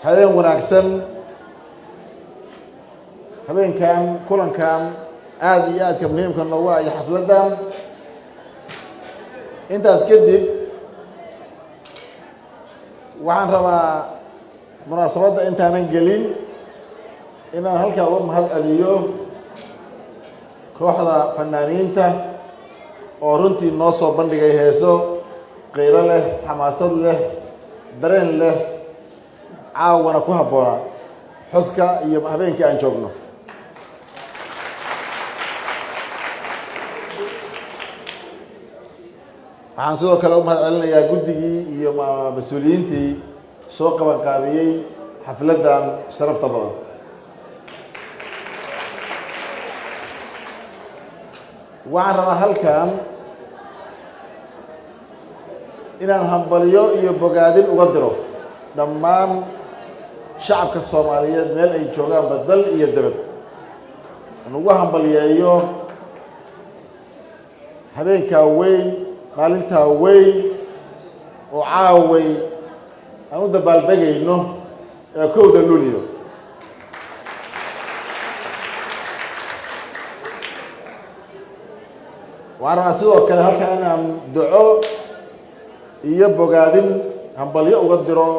habeen wanaagsan habeenkan kulankan aad iyo aadka muhiimka noogu ah xafladan intaas kadib waxaan rabaa munaasabadda intaanan gelin inaan halkaa uga mahad celiyo kooxda fanaaniinta oo runtii noo soo bandhigay heeso qiiro leh xamaasad leh dareen leh caawana ku habboona xuska iyo habeenkii aan joogno waxaan sidoo kale u mahad celinayaa guddigii iyo mas-uuliyiintii soo qabanqaabiyey xafladdan sharafta badan waxaan rabaa halkan inaan hambaliyo iyo bogaadin uga diro dhammaan shacabka soomaaliyeed meel ay joogaanba dal iyo debed aan ugu hambaliyeeyo habeenkaa weyn maalintaa weyn oo caaway aan u dabaaldegayno ee kowda luliyo waxaan rabaa sidoo kale halkan inaan duco iyo bogaadin hambalyo uga diro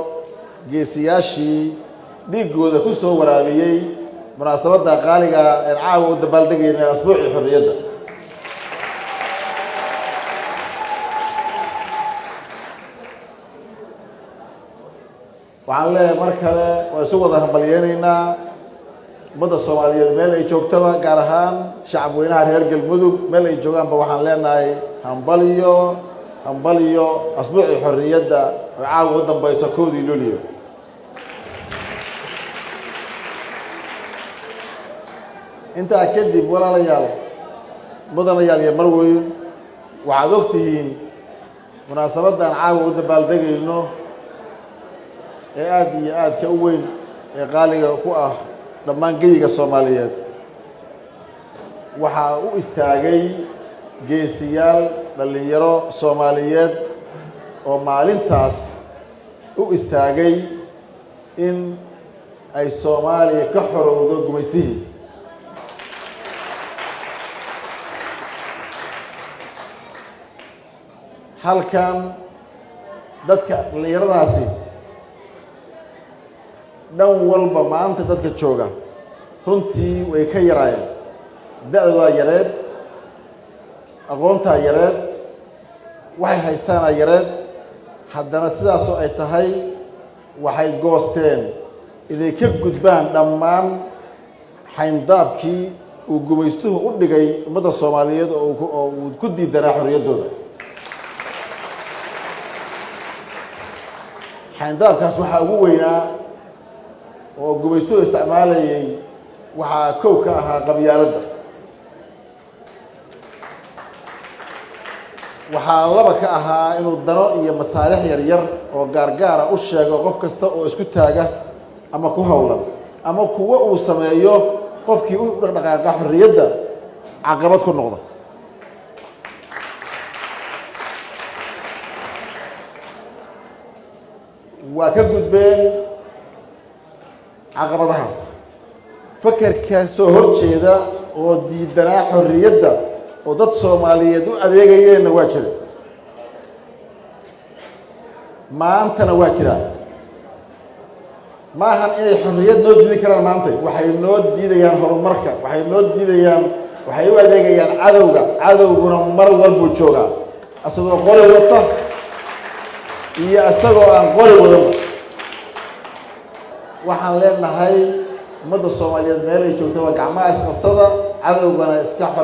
geesiyaashii dhiiggooda ku soo waraabiyey munaasabadda qaaliga ee caawa u dabaaldegayna asbuucii xorriyadda waxaan leeyahay mar kale waa isu wada hambalyeynaynaa ummadda soomaaliyeed meel ay joogtaba gaar ahaan shacab weynaha reer galmudug meel ay joogaanba waxaan leenahay hambaliyo hambaliyo asbuucii xorriyadda oo caawa u dambayso kowdii luliyo intaa kadib walaalayaal mudanayaal iyo marweyn waxaad og tihiin munaasabaddan caawa u dabaaldegayno ee aada iyo aadka u weyn ee qaaliga ku ah dhammaan geyiga soomaaliyeed waxaa u istaagay geesiyaal dhallinyaro soomaaliyeed oo maalintaas u istaagay in ay soomaaliya ka xorowdo gumaystihii halkan dadka dhallinyaradaasi dhan walba maanta dadka jooga runtii way ka yaraayeen da-doodaa yareed aqoontaa yareed waxay haystaanaa yareed haddana sidaasoo ay tahay waxay goosteen inay ka gudbaan dhammaan xayndaabkii uu gumaystuhu u dhigay ummadda soomaaliyeed oo uu ku diidanaa xorriyaddooda xayndaabkaas waxaa ugu weynaa oo gumaystuhu isticmaalayay waxaa kow ka ahaa qabyaaladda waxaa laba ka ahaa inuu dano iyo masaalix yaryar oo gaargaara u sheego qof kasta oo isku taaga ama ku howlan ama kuwo uu sameeyo qofkii u dhaqdhaqaaqa xorriyadda caqabad ku noqda waa ka gudbeen caqabadahaas fakarka soo horjeeda oo diidanaa xorriyadda oo dad soomaaliyeed u adeegayeenna waa jira maantana waa jiraa ma ahan inay xorriyad noo diidi karaan maanta waxay noo diidayaan horumarka waxay noo diidayaan waxay u adeegayaan cadowguna mar walbuu joogaa isagoo qori wata iyo isagoo aan qori wadanba waxaan leenahay ummadda soomaaliyeed meel ay joogtaba gacmaha isqabsada cadowgana iska xore